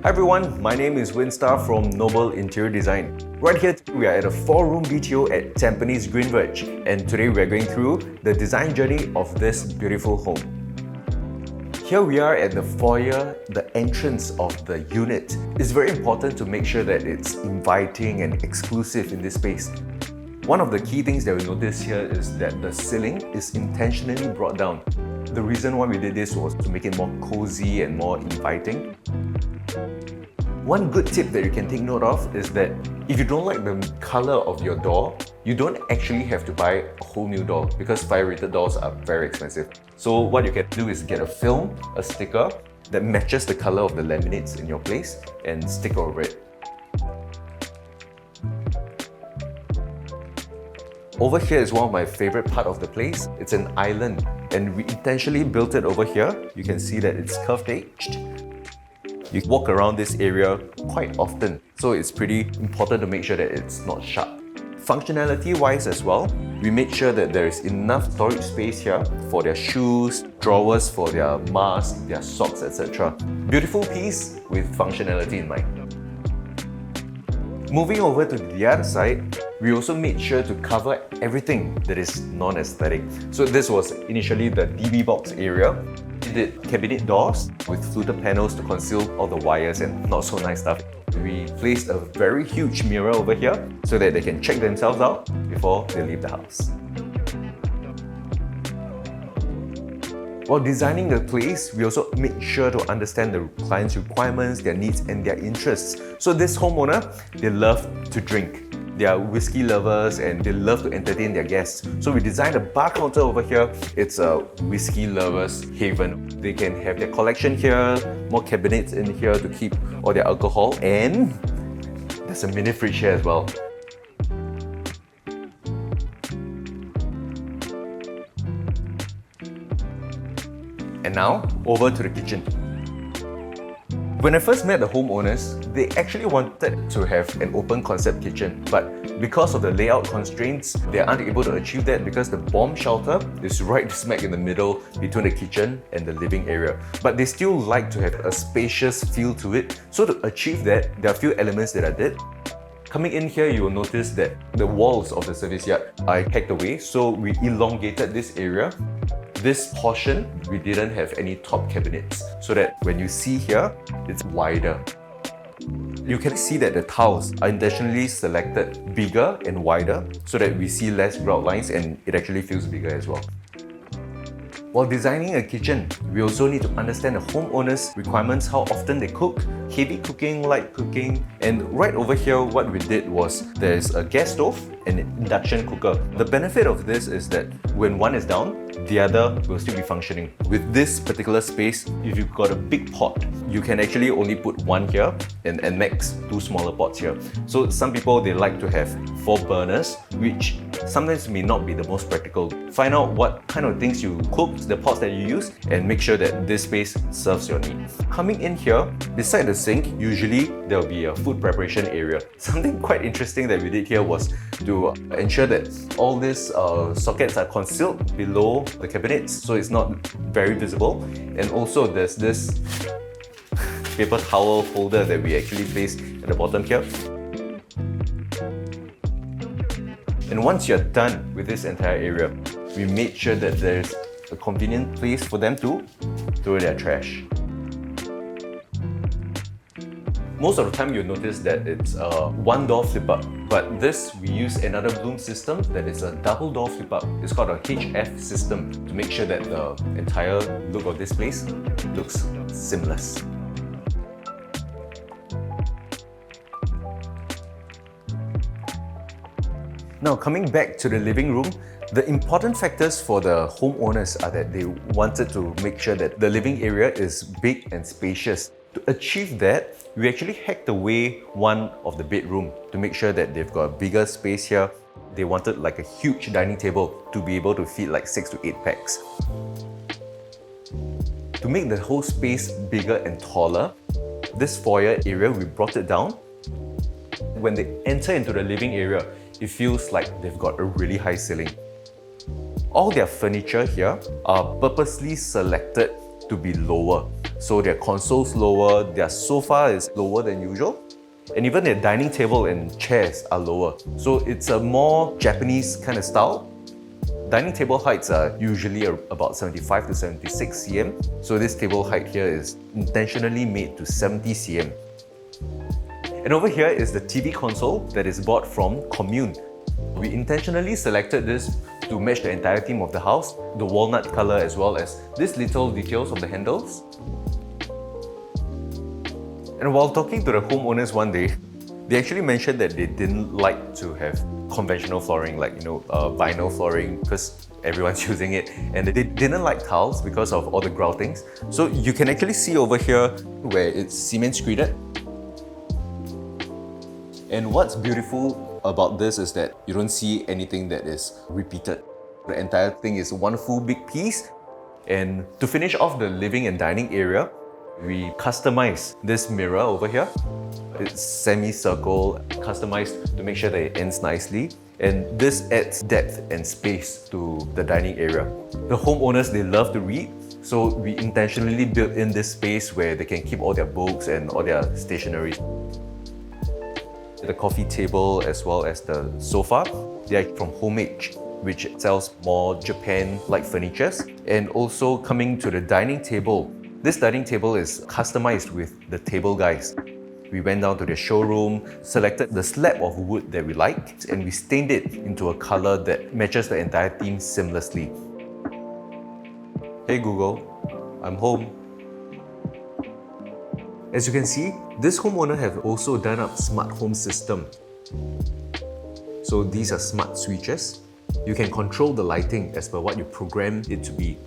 Hi everyone, my name is Winstar from Noble Interior Design. Right here, we are at a 4-room BTO at Tampines Green Verge, and today we are going through the design journey of this beautiful home. Here we are at the foyer, the entrance of the unit. It's very important to make sure that it's inviting and exclusive in this space. One of the key things that we notice here is that the ceiling is intentionally brought down. The reason why we did this was to make it more cozy and more inviting. One good tip that you can take note of is that if you don't like the color of your door, you don't actually have to buy a whole new door because fire-rated doors are very expensive. So what you can do is get a film, a sticker that matches the color of the laminates in your place and stick over it. Over here is one of my favorite part of the place. It's an island and we intentionally built it over here. You can see that it's curved edged. You walk around this area quite often, so it's pretty important to make sure that it's not sharp. Functionality wise as well, we made sure that there is enough storage space here for their shoes, drawers for their masks, their socks, etc. Beautiful piece with functionality in mind. Moving over to the other side, we also made sure to cover everything that is non-aesthetic. So this was initially the DB box area. We did cabinet doors with fluted panels to conceal all the wires and not so nice stuff. We placed a very huge mirror over here so that they can check themselves out before they leave the house. While designing the place, we also made sure to understand the client's requirements, their needs and their interests. So this homeowner, they love to drink. They are whiskey lovers and they love to entertain their guests. So we designed a bar counter over here. It's a whiskey lover's haven. They can have their collection here, more cabinets in here to keep all their alcohol, and there's a mini fridge here as well. And now, over to the kitchen. When I first met the homeowners, they actually wanted to have an open concept kitchen, but because of the layout constraints, they aren't able to achieve that because the bomb shelter is right smack in the middle between the kitchen and the living area. But they still like to have a spacious feel to it, so to achieve that, there are a few elements that I did. Coming in here, you will notice that the walls of the service yard are hacked away, so we elongated this area. This portion, we didn't have any top cabinets, so that when you see here, it's wider. You can see that the tiles are intentionally selected bigger and wider so that we see less grout lines and it actually feels bigger as well. While designing a kitchen, we also need to understand the homeowner's requirements, how often they cook, heavy cooking, light cooking, and right over here what we did was there's a gas stove and an induction cooker. The benefit of this is that when one is down, the other will still be functioning. With this particular space, if you've got a big pot, you can actually only put one here and max 2 smaller pots here. So some people, they like to have 4 burners, which sometimes may not be the most practical. Find out what kind of things you cook, the pots that you use, and make sure that this space serves your needs. Coming in here, beside the sink, usually there will be a food preparation area. Something quite interesting that we did here was to ensure that all these sockets are concealed below the cabinets, so it's not very visible. And also there's this paper towel holder that we actually placed at the bottom here. And once you're done with this entire area, we made sure that there's a convenient place for them to throw their trash. Most of the time you'll notice that it's a 1-door flip-up, but this we use another bloom system that is a double door flip-up. It's called a HF system to make sure that the entire look of this place looks seamless. Now coming back to the living room, the important factors for the homeowners are that they wanted to make sure that the living area is big and spacious. To achieve that, we actually hacked away one of the bedroom to make sure that they've got a bigger space here. They wanted like a huge dining table to be able to feed like 6 to 8 packs. To make the whole space bigger and taller, this foyer area, we brought it down. When they enter into the living area, it feels like they've got a really high ceiling. All their furniture here are purposely selected to be lower. So their console's lower, their sofa is lower than usual, and even their dining table and chairs are lower. So it's a more Japanese kind of style. Dining table heights are usually about 75 to 76 cm. So this table height here is intentionally made to 70 cm. And over here is the TV console that is bought from Commune. We intentionally selected this to match the entire theme of the house, the walnut color as well as these little details of the handles. And while talking to the homeowners one day, they actually mentioned that they didn't like to have conventional flooring, like vinyl flooring, because everyone's using it, and they didn't like tiles because of all the groutings. So you can actually see over here where it's cement screeded. And what's beautiful about this is that you don't see anything that is repeated. The entire thing is one full big piece. And to finish off the living and dining area, we customized this mirror over here. It's semicircle, customized to make sure that it ends nicely. And this adds depth and space to the dining area. The homeowners, they love to read, so we intentionally built in this space where they can keep all their books and all their stationery. The coffee table as well as the sofa, they are from Homage, which sells more Japan-like furnitures. And also coming to the dining table, this dining table is customized with the table guys. We went down to the showroom, selected the slab of wood that we liked, and we stained it into a color that matches the entire theme seamlessly. Hey Google, I'm home. As you can see, this homeowner have also done up smart home system. So these are smart switches. You can control the lighting as per what you program it to be.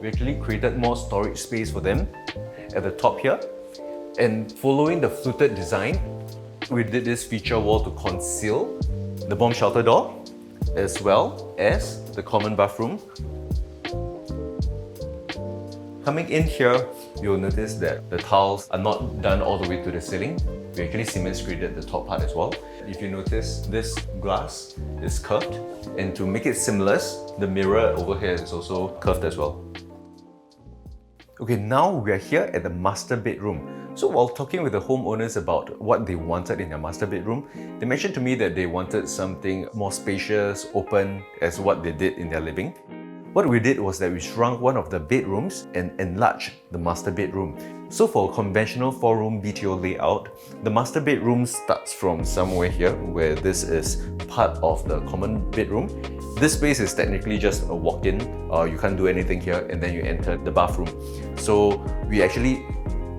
We actually created more storage space for them at the top here. And following the fluted design, we did this feature wall to conceal the bomb shelter door, as well as the common bathroom. Coming in here, you'll notice that the tiles are not done all the way to the ceiling. We actually cement screeded the top part as well. If you notice, this glass is curved, and to make it seamless, the mirror over here is also curved as well. Okay, now we are here at the master bedroom. So while talking with the homeowners about what they wanted in their master bedroom, they mentioned to me that they wanted something more spacious, open, as what they did in their living. What we did was that we shrunk one of the bedrooms and enlarged the master bedroom. So for a conventional 4-room BTO layout, the master bedroom starts from somewhere here, where this is part of the common bedroom. This space is technically just a walk-in, you can't do anything here, and then you enter the bathroom. So we actually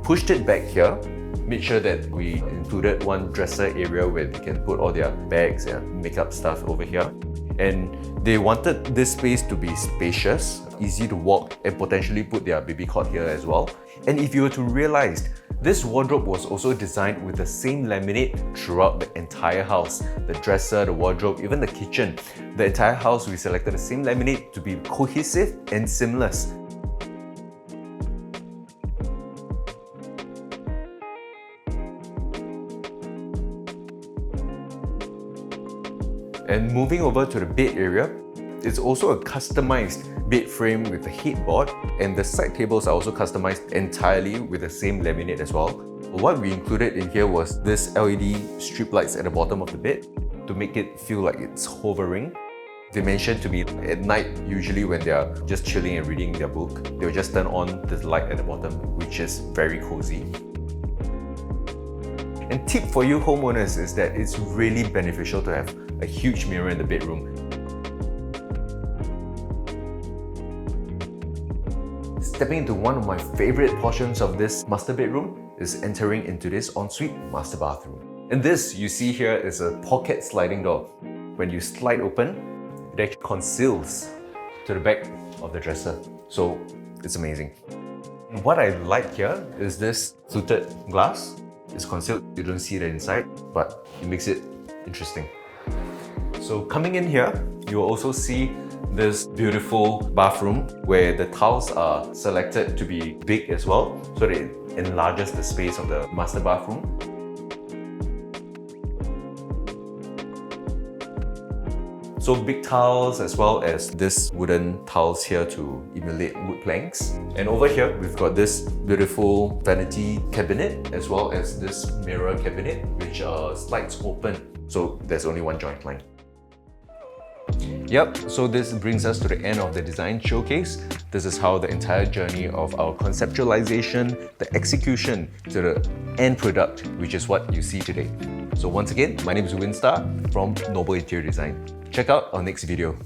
pushed it back here, made sure that we included one dresser area where they can put all their bags and makeup stuff over here. And they wanted this space to be spacious, easy to walk, and potentially put their baby cot here as well. And if you were to realize, this wardrobe was also designed with the same laminate throughout the entire house. The dresser, the wardrobe, even the kitchen. The entire house, we selected the same laminate to be cohesive and seamless. And moving over to the bed area, it's also a customized bed frame with a headboard, and the side tables are also customized entirely with the same laminate as well. What we included in here was this LED strip lights at the bottom of the bed to make it feel like it's hovering. They mentioned to me at night, usually when they're just chilling and reading their book, they'll just turn on the light at the bottom, which is very cozy. And tip for you homeowners is that it's really beneficial to have a huge mirror in the bedroom. Stepping into one of my favorite portions of this master bedroom is entering into this ensuite master bathroom. And this you see here is a pocket sliding door. When you slide open, it actually conceals to the back of the dresser. So it's amazing. And what I like here is this fluted glass. It's concealed, you don't see the inside, but it makes it interesting. So coming in here, you will also see this beautiful bathroom where the tiles are selected to be big as well, so that it enlarges the space of the master bathroom. So big tiles as well as this wooden tiles here to emulate wood planks. And over here, we've got this beautiful vanity cabinet as well as this mirror cabinet, which slides open. So there's only one joint line. Yep, so this brings us to the end of the design showcase. This is how the entire journey of our conceptualization, the execution to the end product, which is what you see today. So once again, my name is Winstar from Noble Interior Design. Check out our next video.